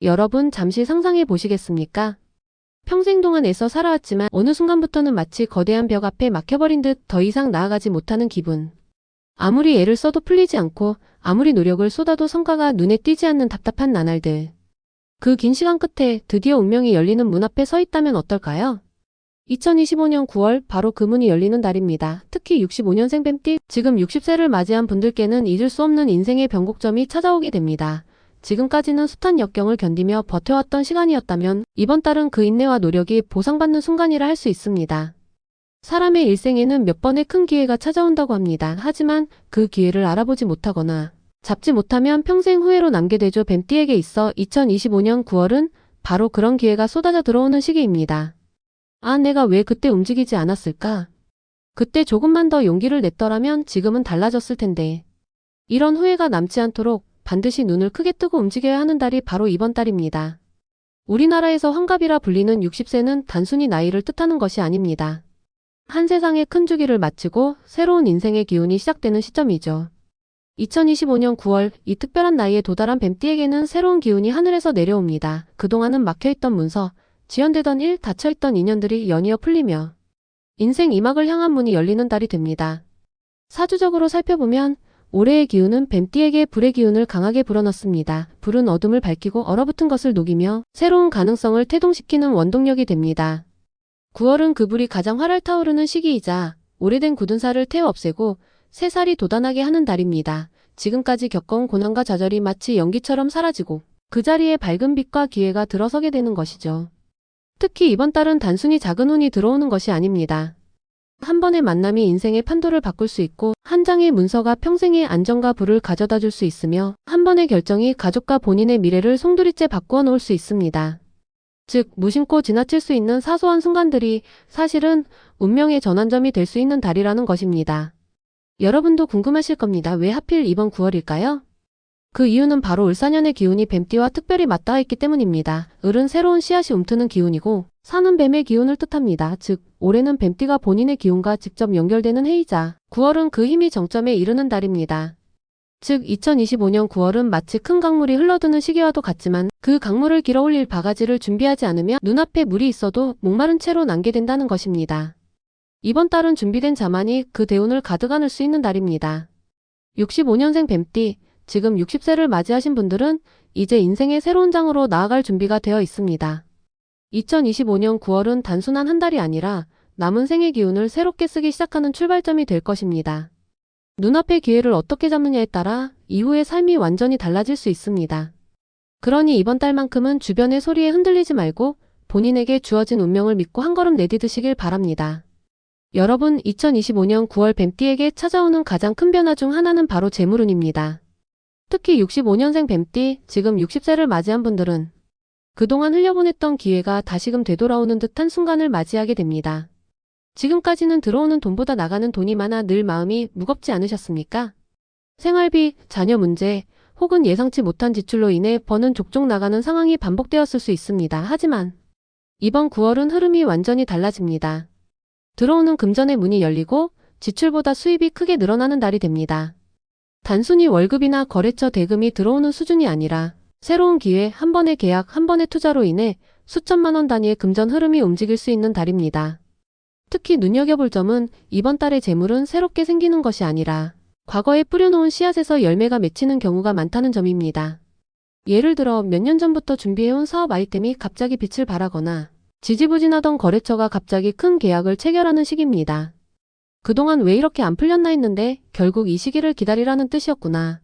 여러분 잠시 상상해 보시겠습니까? 평생 동안 애써 살아왔지만 어느 순간부터는 마치 거대한 벽 앞에 막혀버린 듯 더 이상 나아가지 못하는 기분. 아무리 애를 써도 풀리지 않고 아무리 노력을 쏟아도 성과가 눈에 띄지 않는 답답한 나날들. 그 긴 시간 끝에 드디어 운명이 열리는 문 앞에 서 있다면 어떨까요? 2025년 9월 바로 그 문이 열리는 달입니다. 특히 65년생 뱀띠, 지금 60세를 맞이한 분들께는 잊을 수 없는 인생의 변곡점이 찾아오게 됩니다. 지금까지는 숱한 역경을 견디며 버텨왔던 시간이었다면 이번 달은 그 인내와 노력이 보상받는 순간이라 할 수 있습니다. 사람의 일생에는 몇 번의 큰 기회가 찾아온다고 합니다. 하지만 그 기회를 알아보지 못하거나 잡지 못하면 평생 후회로 남게 되죠. 뱀띠에게 있어 2025년 9월은 바로 그런 기회가 쏟아져 들어오는 시기입니다. 아, 내가 왜 그때 움직이지 않았을까? 그때 조금만 더 용기를 냈더라면 지금은 달라졌을 텐데. 이런 후회가 남지 않도록 반드시 눈을 크게 뜨고 움직여야 하는 달이 바로 이번 달입니다. 우리나라에서 환갑이라 불리는 60세는 단순히 나이를 뜻하는 것이 아닙니다. 한 세상의 큰 주기를 마치고 새로운 인생의 기운이 시작되는 시점이죠. 2025년 9월 이 특별한 나이에 도달한 뱀띠에게는 새로운 기운이 하늘에서 내려옵니다. 그동안은 막혀있던 문서, 지연되던 일, 닫혀있던 인연들이 연이어 풀리며 인생 2막을 향한 문이 열리는 달이 됩니다. 사주적으로 살펴보면 올해의 기운은 뱀띠에게 불의 기운을 강하게 불어넣습니다. 불은 어둠을 밝히고 얼어붙은 것을 녹이며 새로운 가능성을 태동시키는 원동력이 됩니다. 9월은 그 불이 가장 활활 타오르는 시기이자 오래된 굳은 살을 태워 없애고 새 살이 돋아나게 하는 달입니다. 지금까지 겪어온 고난과 좌절이 마치 연기처럼 사라지고 그 자리에 밝은 빛과 기회가 들어서게 되는 것이죠. 특히 이번 달은 단순히 작은 운이 들어오는 것이 아닙니다. 한 번의 만남이 인생의 판도를 바꿀 수 있고 한 장의 문서가 평생의 안정과 부를 가져다 줄 수 있으며 한 번의 결정이 가족과 본인의 미래를 송두리째 바꾸어 놓을 수 있습니다. 즉 무심코 지나칠 수 있는 사소한 순간들이 사실은 운명의 전환점이 될 수 있는 달이라는 것입니다. 여러분도 궁금하실 겁니다. 왜 하필 이번 9월일까요? 그 이유는 바로 을사년의 기운이 뱀띠와 특별히 맞닿아 있기 때문입니다. 을은 새로운 씨앗이 움트는 기운이고 산은 뱀의 기운을 뜻합니다. 즉 올해는 뱀띠가 본인의 기운과 직접 연결되는 해이자 9월은 그 힘이 정점에 이르는 달입니다. 즉 2025년 9월은 마치 큰 강물이 흘러드는 시기와도 같지만 그 강물을 길어 올릴 바가지를 준비하지 않으면 눈앞에 물이 있어도 목마른 채로 남게 된다는 것입니다. 이번 달은 준비된 자만이 그 대운을 가득 안을 수 있는 달입니다. 65년생 뱀띠, 지금 60세를 맞이하신 분들은 이제 인생의 새로운 장으로 나아갈 준비가 되어 있습니다. 2025년 9월은 단순한 한 달이 아니라 남은 생의 기운을 새롭게 쓰기 시작하는 출발점이 될 것입니다. 눈앞의 기회를 어떻게 잡느냐에 따라 이후의 삶이 완전히 달라질 수 있습니다. 그러니 이번 달만큼은 주변의 소리에 흔들리지 말고 본인에게 주어진 운명을 믿고 한 걸음 내디드시길 바랍니다. 여러분, 2025년 9월 뱀띠에게 찾아오는 가장 큰 변화 중 하나는 바로 재물운입니다. 특히 65년생 뱀띠, 지금 60세를 맞이한 분들은 그동안 흘려보냈던 기회가 다시금 되돌아오는 듯한 순간을 맞이하게 됩니다. 지금까지는 들어오는 돈보다 나가는 돈이 많아 늘 마음이 무겁지 않으셨습니까? 생활비, 자녀 문제, 혹은 예상치 못한 지출로 인해 버는 족족 나가는 상황이 반복되었을 수 있습니다. 하지만 이번 9월은 흐름이 완전히 달라집니다. 들어오는 금전의 문이 열리고 지출보다 수입이 크게 늘어나는 달이 됩니다. 단순히 월급이나 거래처 대금이 들어오는 수준이 아니라 새로운 기회, 한 번의 계약, 한 번의 투자로 인해 수천만 원 단위의 금전 흐름이 움직일 수 있는 달입니다. 특히 눈여겨볼 점은 이번 달의 재물은 새롭게 생기는 것이 아니라 과거에 뿌려놓은 씨앗에서 열매가 맺히는 경우가 많다는 점입니다. 예를 들어 몇 년 전부터 준비해온 사업 아이템이 갑자기 빛을 발하거나 지지부진하던 거래처가 갑자기 큰 계약을 체결하는 시기입니다. 그동안 왜 이렇게 안 풀렸나 했는데 결국 이 시기를 기다리라는 뜻이었구나.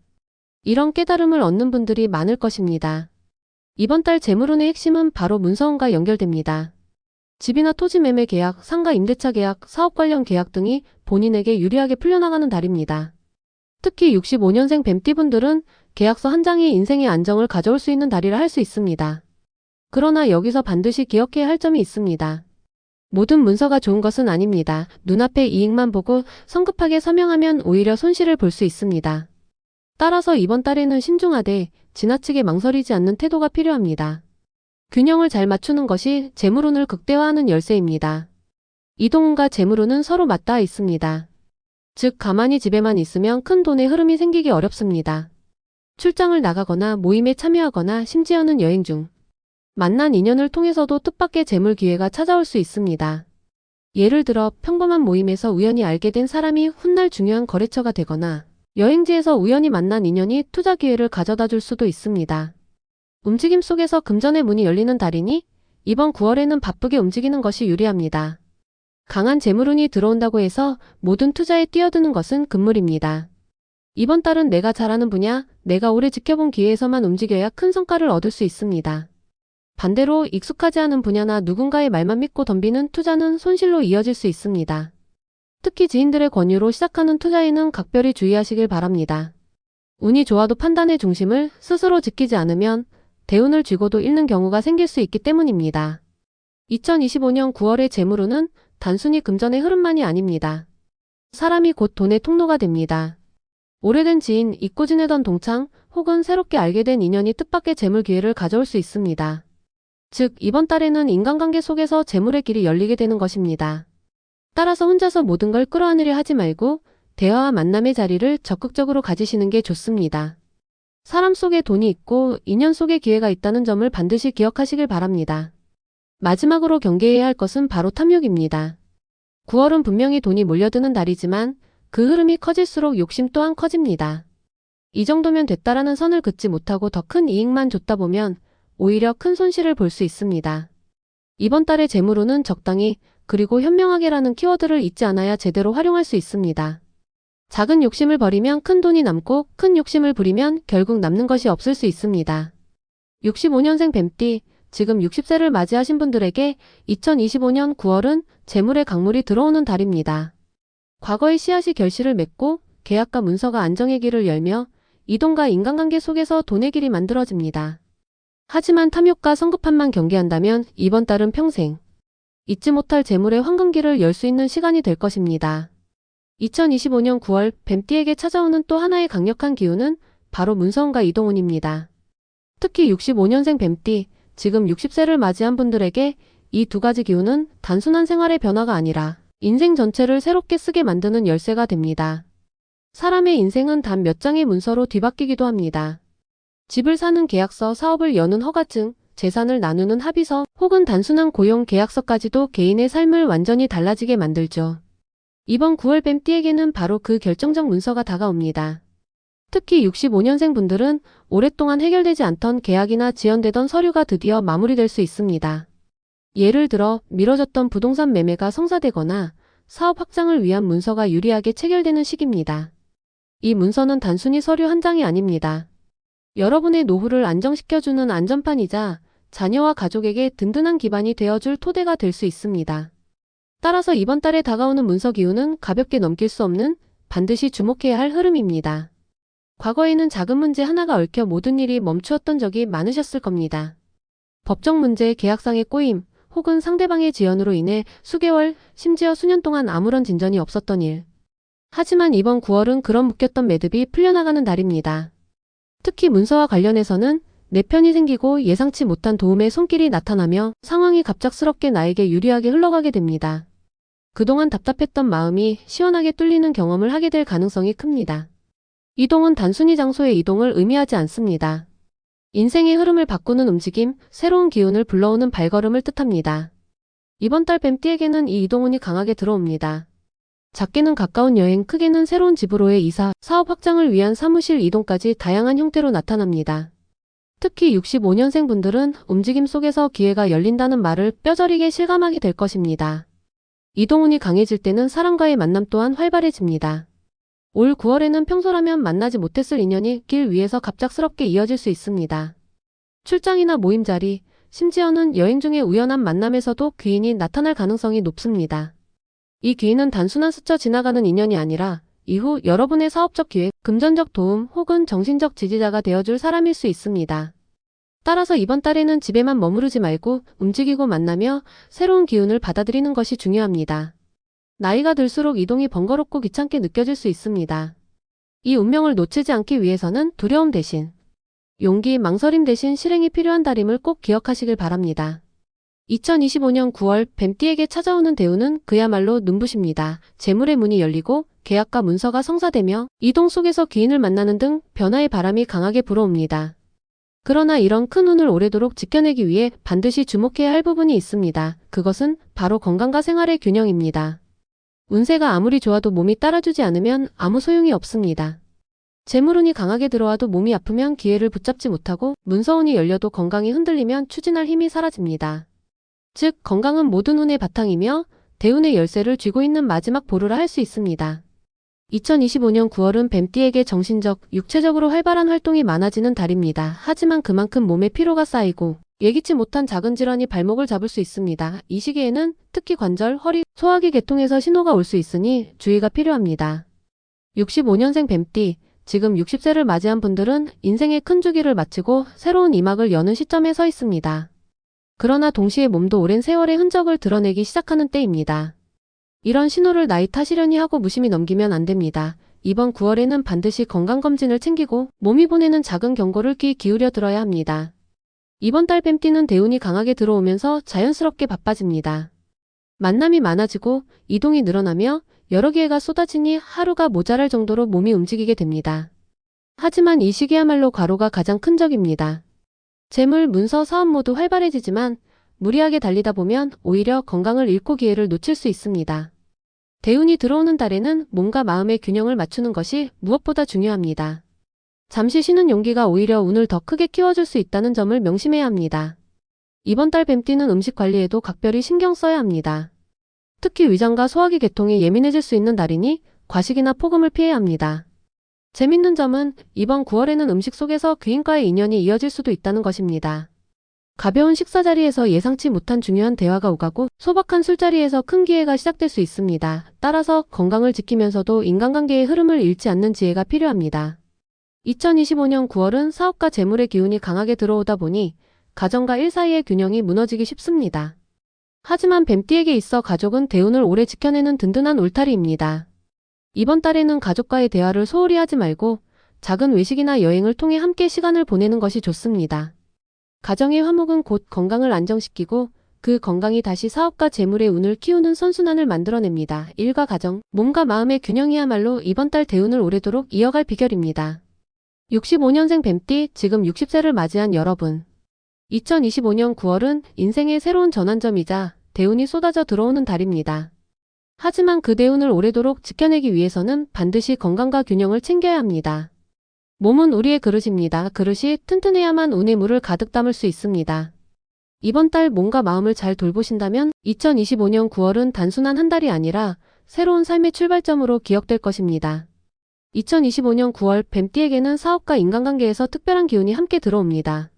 이런 깨달음을 얻는 분들이 많을 것입니다. 이번 달 재물운의 핵심은 바로 문서운과 연결됩니다. 집이나 토지 매매 계약, 상가 임대차 계약, 사업 관련 계약 등이 본인에게 유리하게 풀려나가는 달입니다. 특히 65년생 뱀띠분들은 계약서 한 장이 인생의 안정을 가져올 수 있는 달이라 할 수 있습니다. 그러나 여기서 반드시 기억해야 할 점이 있습니다. 모든 문서가 좋은 것은 아닙니다. 눈앞의 이익만 보고 성급하게 서명하면 오히려 손실을 볼 수 있습니다. 따라서 이번 달에는 신중하되 지나치게 망설이지 않는 태도가 필요합니다. 균형을 잘 맞추는 것이 재물운을 극대화하는 열쇠입니다. 이동운과 재물운은 서로 맞닿아 있습니다. 즉 가만히 집에만 있으면 큰 돈의 흐름이 생기기 어렵습니다. 출장을 나가거나 모임에 참여하거나 심지어는 여행 중 만난 인연을 통해서도 뜻밖의 재물 기회가 찾아올 수 있습니다. 예를 들어 평범한 모임에서 우연히 알게 된 사람이 훗날 중요한 거래처가 되거나 여행지에서 우연히 만난 인연이 투자 기회를 가져다 줄 수도 있습니다. 움직임 속에서 금전의 문이 열리는 달이니 이번 9월에는 바쁘게 움직이는 것이 유리합니다. 강한 재물운이 들어온다고 해서 모든 투자에 뛰어드는 것은 금물입니다. 이번 달은 내가 잘하는 분야, 내가 오래 지켜본 기회에서만 움직여야 큰 성과를 얻을 수 있습니다. 반대로 익숙하지 않은 분야나 누군가의 말만 믿고 덤비는 투자는 손실로 이어질 수 있습니다. 특히 지인들의 권유로 시작하는 투자에는 각별히 주의하시길 바랍니다. 운이 좋아도 판단의 중심을 스스로 지키지 않으면 대운을 쥐고도 잃는 경우가 생길 수 있기 때문입니다. 2025년 9월의 재물운은 단순히 금전의 흐름만이 아닙니다. 사람이 곧 돈의 통로가 됩니다. 오래된 지인, 잊고 지내던 동창, 혹은 새롭게 알게 된 인연이 뜻밖의 재물 기회를 가져올 수 있습니다. 즉, 이번 달에는 인간관계 속에서 재물의 길이 열리게 되는 것입니다. 따라서 혼자서 모든 걸 끌어안으려 하지 말고 대화와 만남의 자리를 적극적으로 가지시는 게 좋습니다. 사람 속에 돈이 있고 인연 속에 기회가 있다는 점을 반드시 기억하시길 바랍니다. 마지막으로 경계해야 할 것은 바로 탐욕입니다. 9월은 분명히 돈이 몰려드는 달이지만 그 흐름이 커질수록 욕심 또한 커집니다. 이 정도면 됐다라는 선을 긋지 못하고 더 큰 이익만 줬다 보면 오히려 큰 손실을 볼 수 있습니다. 이번 달의 재물운은 적당히 그리고 현명하게라는 키워드를 잊지 않아야 제대로 활용할 수 있습니다. 작은 욕심을 버리면 큰 돈이 남고 큰 욕심을 부리면 결국 남는 것이 없을 수 있습니다. 65년생 뱀띠, 지금 60세를 맞이하신 분들에게 2025년 9월은 재물의 강물이 들어오는 달입니다. 과거의 씨앗이 결실을 맺고 계약과 문서가 안정의 길을 열며 이동과 인간관계 속에서 돈의 길이 만들어집니다. 하지만 탐욕과 성급함만 경계한다면 이번 달은 평생 잊지 못할 재물의 황금길을 열 수 있는 시간이 될 것입니다. 2025년 9월 뱀띠에게 찾아오는 또 하나의 강력한 기운은 바로 문서운과 이동운입니다. 특히 65년생 뱀띠, 지금 60세를 맞이한 분들에게 이 두 가지 기운은 단순한 생활의 변화가 아니라 인생 전체를 새롭게 쓰게 만드는 열쇠가 됩니다. 사람의 인생은 단 몇 장의 문서로 뒤바뀌기도 합니다. 집을 사는 계약서, 사업을 여는 허가증, 재산을 나누는 합의서, 혹은 단순한 고용 계약서까지도 개인의 삶을 완전히 달라지게 만들죠. 이번 9월 뱀띠에게는 바로 그 결정적 문서가 다가옵니다. 특히 65년생 분들은 오랫동안 해결되지 않던 계약이나 지연되던 서류가 드디어 마무리될 수 있습니다. 예를 들어 미뤄졌던 부동산 매매가 성사되거나 사업 확장을 위한 문서가 유리하게 체결되는 시기입니다. 이 문서는 단순히 서류 한 장이 아닙니다. 여러분의 노후를 안정시켜주는 안전판이자 자녀와 가족에게 든든한 기반이 되어줄 토대가 될 수 있습니다. 따라서 이번 달에 다가오는 문서 기운은 가볍게 넘길 수 없는 반드시 주목해야 할 흐름입니다. 과거에는 작은 문제 하나가 얽혀 모든 일이 멈추었던 적이 많으셨을 겁니다. 법적 문제, 계약상의 꼬임, 혹은 상대방의 지연으로 인해 수개월, 심지어 수년 동안 아무런 진전이 없었던 일. 하지만 이번 9월은 그런 묶였던 매듭이 풀려나가는 달입니다. 특히 문서와 관련해서는 내 편이 생기고 예상치 못한 도움의 손길이 나타나며 상황이 갑작스럽게 나에게 유리하게 흘러가게 됩니다. 그동안 답답했던 마음이 시원하게 뚫리는 경험을 하게 될 가능성이 큽니다. 이동은 단순히 장소의 이동을 의미하지 않습니다. 인생의 흐름을 바꾸는 움직임, 새로운 기운을 불러오는 발걸음을 뜻합니다. 이번 달 뱀띠에게는 이 이동운이 강하게 들어옵니다. 작게는 가까운 여행, 크게는 새로운 집으로의 이사, 사업 확장을 위한 사무실 이동까지 다양한 형태로 나타납니다. 특히 65년생 분들은 움직임 속에서 기회가 열린다는 말을 뼈저리게 실감하게 될 것입니다. 이동운이 강해질 때는 사람과의 만남 또한 활발해집니다. 올 9월에는 평소라면 만나지 못했을 인연이 길 위에서 갑작스럽게 이어질 수 있습니다. 출장이나 모임 자리, 심지어는 여행 중의 우연한 만남에서도 귀인이 나타날 가능성이 높습니다. 이 귀인은 단순한 스쳐 지나가는 인연이 아니라 이후 여러분의 사업적 기회, 금전적 도움 혹은 정신적 지지자가 되어줄 사람일 수 있습니다. 따라서 이번 달에는 집에만 머무르지 말고 움직이고 만나며 새로운 기운을 받아들이는 것이 중요합니다. 나이가 들수록 이동이 번거롭고 귀찮게 느껴질 수 있습니다. 이 운명을 놓치지 않기 위해서는 두려움 대신 용기, 망설임 대신 실행이 필요한 달임을 꼭 기억하시길 바랍니다. 2025년 9월 뱀띠에게 찾아오는 대운은 그야말로 눈부십니다. 재물의 문이 열리고 계약과 문서가 성사되며 이동 속에서 귀인을 만나는 등 변화의 바람이 강하게 불어옵니다. 그러나 이런 큰 운을 오래도록 지켜내기 위해 반드시 주목해야 할 부분이 있습니다. 그것은 바로 건강과 생활의 균형입니다. 운세가 아무리 좋아도 몸이 따라주지 않으면 아무 소용이 없습니다. 재물운이 강하게 들어와도 몸이 아프면 기회를 붙잡지 못하고 문서운이 열려도 건강이 흔들리면 추진할 힘이 사라집니다. 즉 건강은 모든 운의 바탕이며 대운의 열쇠를 쥐고 있는 마지막 보루라 할 수 있습니다. 2025년 9월은 뱀띠에게 정신적, 육체적으로 활발한 활동이 많아지는 달입니다. 하지만 그만큼 몸에 피로가 쌓이고 예기치 못한 작은 질환이 발목을 잡을 수 있습니다. 이 시기에는 특히 관절, 허리, 소화기 계통에서 신호가 올 수 있으니 주의가 필요합니다. 65년생 뱀띠, 지금 60세를 맞이한 분들은 인생의 큰 주기를 마치고 새로운 이막을 여는 시점에 서 있습니다. 그러나 동시에 몸도 오랜 세월의 흔적을 드러내기 시작하는 때입니다. 이런 신호를 나이 탓이려니 하고 무심히 넘기면 안 됩니다. 이번 9월에는 반드시 건강검진을 챙기고 몸이 보내는 작은 경고를 귀 기울여 들어야 합니다. 이번 달 뱀띠는 대운이 강하게 들어오면서 자연스럽게 바빠집니다. 만남이 많아지고 이동이 늘어나며 여러 기회가 쏟아지니 하루가 모자랄 정도로 몸이 움직이게 됩니다. 하지만 이 시기야말로 과로가 가장 큰 적입니다. 재물, 문서, 사업 모두 활발해지지만 무리하게 달리다 보면 오히려 건강을 잃고 기회를 놓칠 수 있습니다. 대운이 들어오는 달에는 몸과 마음의 균형을 맞추는 것이 무엇보다 중요합니다. 잠시 쉬는 용기가 오히려 운을 더 크게 키워줄 수 있다는 점을 명심해야 합니다. 이번 달 뱀띠는 음식 관리에도 각별히 신경 써야 합니다. 특히 위장과 소화기 계통이 예민해질 수 있는 달이니 과식이나 폭음을 피해야 합니다. 재밌는 점은 이번 9월에는 음식 속에서 귀인과의 인연이 이어질 수도 있다는 것입니다. 가벼운 식사 자리에서 예상치 못한 중요한 대화가 오가고 소박한 술자리에서 큰 기회가 시작될 수 있습니다. 따라서 건강을 지키면서도 인간관계의 흐름을 잃지 않는 지혜가 필요합니다. 2025년 9월은 사업과 재물의 기운이 강하게 들어오다 보니 가정과 일 사이의 균형이 무너지기 쉽습니다. 하지만 뱀띠에게 있어 가족은 대운을 오래 지켜내는 든든한 울타리입니다. 이번 달에는 가족과의 대화를 소홀히 하지 말고 작은 외식이나 여행을 통해 함께 시간을 보내는 것이 좋습니다. 가정의 화목은 곧 건강을 안정시키고 그 건강이 다시 사업과 재물의 운을 키우는 선순환을 만들어냅니다. 일과 가정, 몸과 마음의 균형이야말로 이번 달 대운을 오래도록 이어갈 비결입니다. 65년생 뱀띠, 지금 60세를 맞이한 여러분. 2025년 9월은 인생의 새로운 전환점이자 대운이 쏟아져 들어오는 달입니다. 하지만 그 대운을 오래도록 지켜내기 위해서는 반드시 건강과 균형을 챙겨야 합니다. 몸은 우리의 그릇입니다. 그릇이 튼튼해야만 운의 물을 가득 담을 수 있습니다. 이번 달 몸과 마음을 잘 돌보신다면 2025년 9월은 단순한 한 달이 아니라 새로운 삶의 출발점으로 기억될 것입니다. 2025년 9월 뱀띠에게는 사업과 인간관계에서 특별한 기운이 함께 들어옵니다.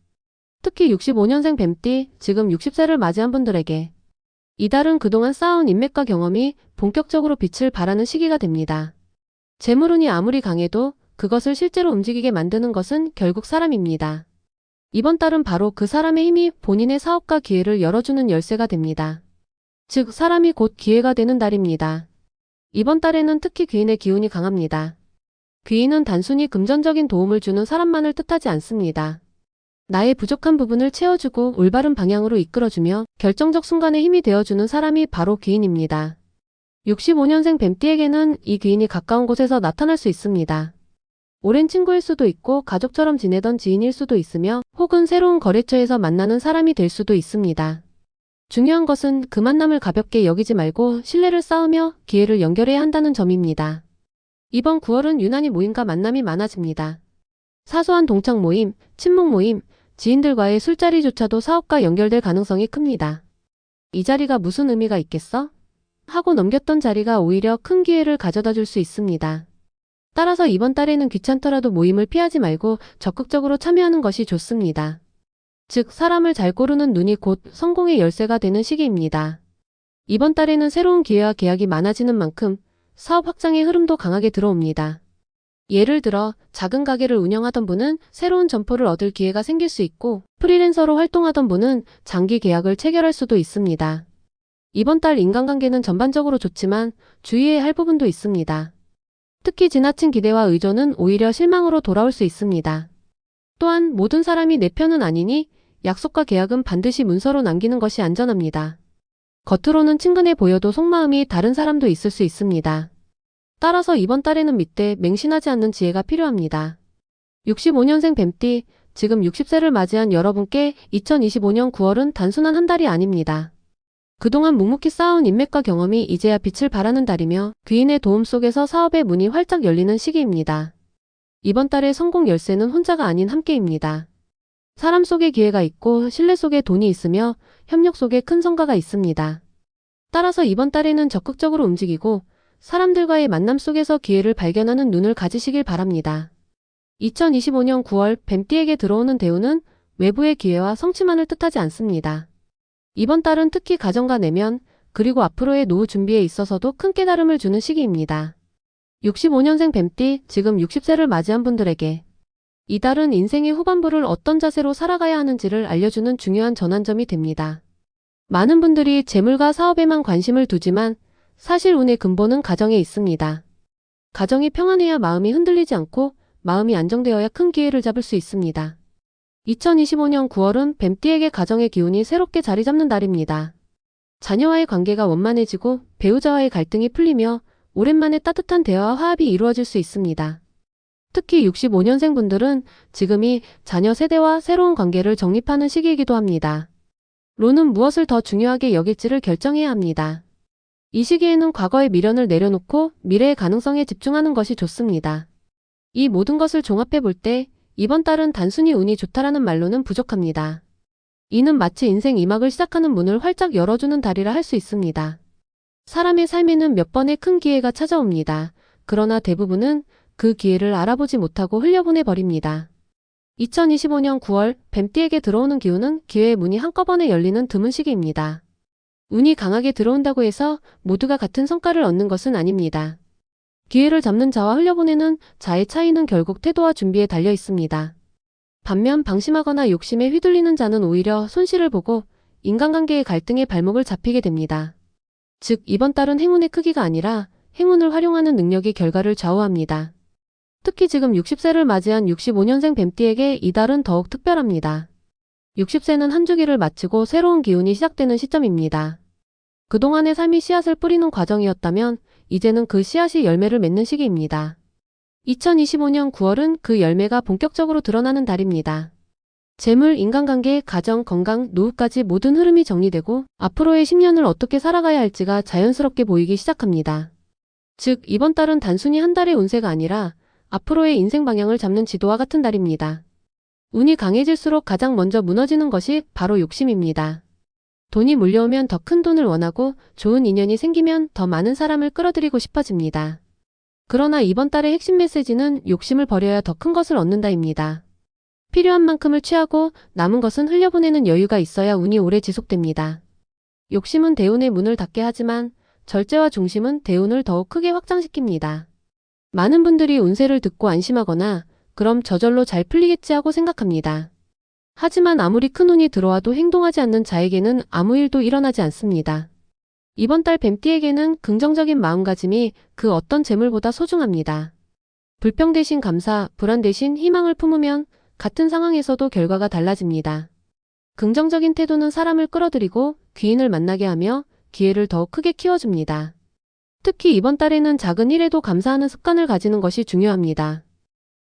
특히 65년생 뱀띠, 지금 60세를 맞이한 분들에게 이달은 그동안 쌓아온 인맥과 경험이 본격적으로 빛을 발하는 시기가 됩니다. 재물운이 아무리 강해도 그것을 실제로 움직이게 만드는 것은 결국 사람입니다. 이번 달은 바로 그 사람의 힘이 본인의 사업과 기회를 열어주는 열쇠가 됩니다. 즉, 사람이 곧 기회가 되는 달입니다. 이번 달에는 특히 귀인의 기운이 강합니다. 귀인은 단순히 금전적인 도움을 주는 사람만을 뜻하지 않습니다. 나의 부족한 부분을 채워주고 올바른 방향으로 이끌어주며 결정적 순간에 힘이 되어주는 사람이 바로 귀인입니다. 65년생 뱀띠에게는 이 귀인이 가까운 곳에서 나타날 수 있습니다. 오랜 친구일 수도 있고 가족처럼 지내던 지인일 수도 있으며 혹은 새로운 거래처에서 만나는 사람이 될 수도 있습니다. 중요한 것은 그 만남을 가볍게 여기지 말고 신뢰를 쌓으며 기회를 연결해야 한다는 점입니다. 이번 9월은 유난히 모임과 만남이 많아집니다. 사소한 동창 모임, 친목 모임, 지인들과의 술자리조차도 사업과 연결될 가능성이 큽니다. 이 자리가 무슨 의미가 있겠어? 하고 넘겼던 자리가 오히려 큰 기회를 가져다 줄 수 있습니다. 따라서 이번 달에는 귀찮더라도 모임을 피하지 말고 적극적으로 참여하는 것이 좋습니다. 즉, 사람을 잘 고르는 눈이 곧 성공의 열쇠가 되는 시기입니다. 이번 달에는 새로운 기회와 계약이 많아지는 만큼 사업 확장의 흐름도 강하게 들어옵니다. 예를 들어 작은 가게를 운영하던 분은 새로운 점포를 얻을 기회가 생길 수 있고 프리랜서로 활동하던 분은 장기 계약을 체결할 수도 있습니다. 이번 달 인간관계는 전반적으로 좋지만 주의해야 할 부분도 있습니다. 특히 지나친 기대와 의존은 오히려 실망으로 돌아올 수 있습니다. 또한 모든 사람이 내 편은 아니니 약속과 계약은 반드시 문서로 남기는 것이 안전합니다. 겉으로는 친근해 보여도 속마음이 다른 사람도 있을 수 있습니다. 따라서 이번 달에는 밑대 맹신하지 않는 지혜가 필요합니다. 65년생 뱀띠, 지금 60세를 맞이한 여러분께 2025년 9월은 단순한 한 달이 아닙니다. 그동안 묵묵히 쌓아온 인맥과 경험이 이제야 빛을 발하는 달이며 귀인의 도움 속에서 사업의 문이 활짝 열리는 시기입니다. 이번 달의 성공 열쇠는 혼자가 아닌 함께입니다. 사람 속에 기회가 있고 신뢰 속에 돈이 있으며 협력 속에 큰 성과가 있습니다. 따라서 이번 달에는 적극적으로 움직이고 사람들과의 만남 속에서 기회를 발견하는 눈을 가지시길 바랍니다. 2025년 9월 뱀띠에게 들어오는 대운은 외부의 기회와 성취만을 뜻하지 않습니다. 이번 달은 특히 가정과 내면 그리고 앞으로의 노후 준비에 있어서도 큰 깨달음을 주는 시기입니다. 65년생 뱀띠, 지금 60세를 맞이한 분들에게 이 달은 인생의 후반부를 어떤 자세로 살아가야 하는지를 알려주는 중요한 전환점이 됩니다. 많은 분들이 재물과 사업에만 관심을 두지만 사실 운의 근본은 가정에 있습니다. 가정이 평안해야 마음이 흔들리지 않고 마음이 안정되어야 큰 기회를 잡을 수 있습니다. 2025년 9월은 뱀띠에게 가정의 기운이 새롭게 자리 잡는 달입니다. 자녀와의 관계가 원만해지고 배우자와의 갈등이 풀리며 오랜만에 따뜻한 대화와 화합이 이루어질 수 있습니다. 특히 65년생 분들은 지금이 자녀 세대와 새로운 관계를 정립하는 시기이기도 합니다. 로는 무엇을 더 중요하게 여길지를 결정해야 합니다. 이 시기에는 과거의 미련을 내려놓고 미래의 가능성에 집중하는 것이 좋습니다. 이 모든 것을 종합해 볼 때 이번 달은 단순히 운이 좋다라는 말로는 부족합니다. 이는 마치 인생 2막을 시작하는 문을 활짝 열어주는 달이라 할 수 있습니다. 사람의 삶에는 몇 번의 큰 기회가 찾아옵니다. 그러나 대부분은 그 기회를 알아보지 못하고 흘려보내 버립니다. 2025년 9월 뱀띠에게 들어오는 기운은 기회의 문이 한꺼번에 열리는 드문 시기입니다. 운이 강하게 들어온다고 해서 모두가 같은 성과를 얻는 것은 아닙니다. 기회를 잡는 자와 흘려보내는 자의 차이는 결국 태도와 준비에 달려 있습니다. 반면 방심하거나 욕심에 휘둘리는 자는 오히려 손실을 보고 인간관계의 갈등에 발목을 잡히게 됩니다. 즉 이번 달은 행운의 크기가 아니라 행운을 활용하는 능력이 결과를 좌우합니다. 특히 지금 60세를 맞이한 65년생 뱀띠에게 이 달은 더욱 특별합니다. 60세는 한 주기를 마치고 새로운 기운이 시작되는 시점입니다. 그동안의 삶이 씨앗을 뿌리는 과정이었다면 이제는 그 씨앗이 열매를 맺는 시기입니다. 2025년 9월은 그 열매가 본격적으로 드러나는 달입니다. 재물, 인간관계, 가정, 건강, 노후까지 모든 흐름이 정리되고 앞으로의 10년을 어떻게 살아가야 할지가 자연스럽게 보이기 시작합니다. 즉 이번 달은 단순히 한 달의 운세가 아니라 앞으로의 인생 방향을 잡는 지도와 같은 달입니다. 운이 강해질수록 가장 먼저 무너지는 것이 바로 욕심입니다. 돈이 몰려오면 더 큰 돈을 원하고 좋은 인연이 생기면 더 많은 사람을 끌어들이고 싶어집니다. 그러나 이번 달의 핵심 메시지는 욕심을 버려야 더 큰 것을 얻는다입니다. 필요한 만큼을 취하고 남은 것은 흘려보내는 여유가 있어야 운이 오래 지속됩니다. 욕심은 대운의 문을 닫게 하지만 절제와 중심은 대운을 더욱 크게 확장시킵니다. 많은 분들이 운세를 듣고 안심하거나 그럼 저절로 잘 풀리겠지 하고 생각합니다. 하지만 아무리 큰 운이 들어와도 행동하지 않는 자에게는 아무 일도 일어나지 않습니다. 이번 달 뱀띠에게는 긍정적인 마음가짐이 그 어떤 재물보다 소중합니다. 불평 대신 감사, 불안 대신 희망을 품으면 같은 상황에서도 결과가 달라집니다. 긍정적인 태도는 사람을 끌어들이고 귀인을 만나게 하며 기회를 더욱 크게 키워줍니다. 특히 이번 달에는 작은 일에도 감사하는 습관을 가지는 것이 중요합니다.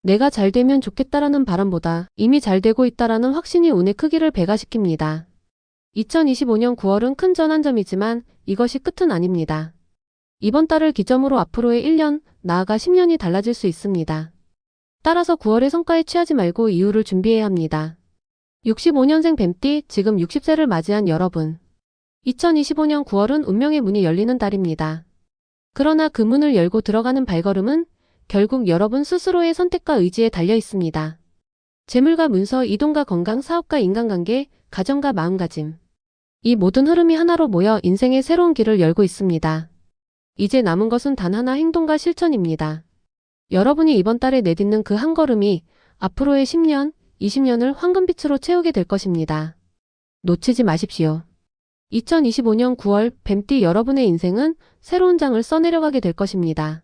내가 잘 되면 좋겠다라는 바람보다 이미 잘 되고 있다라는 확신이 운의 크기를 배가시킵니다. 2025년 9월은 큰 전환점이지만 이것이 끝은 아닙니다. 이번 달을 기점으로 앞으로의 1년, 나아가 10년이 달라질 수 있습니다. 따라서 9월의 성과에 취하지 말고 이후를 준비해야 합니다. 65년생 뱀띠, 지금 60세를 맞이한 여러분. 2025년 9월은 운명의 문이 열리는 달입니다. 그러나 그 문을 열고 들어가는 발걸음은 결국 여러분 스스로의 선택과 의지에 달려 있습니다. 재물과 문서, 이동과 건강, 사업과 인간관계, 가정과 마음가짐. 이 모든 흐름이 하나로 모여 인생의 새로운 길을 열고 있습니다. 이제 남은 것은 단 하나, 행동과 실천입니다. 여러분이 이번 달에 내딛는 그 한 걸음이 앞으로의 10년, 20년을 황금빛으로 채우게 될 것입니다. 놓치지 마십시오. 2025년 9월 뱀띠 여러분의 인생은 새로운 장을 써내려가게 될 것입니다.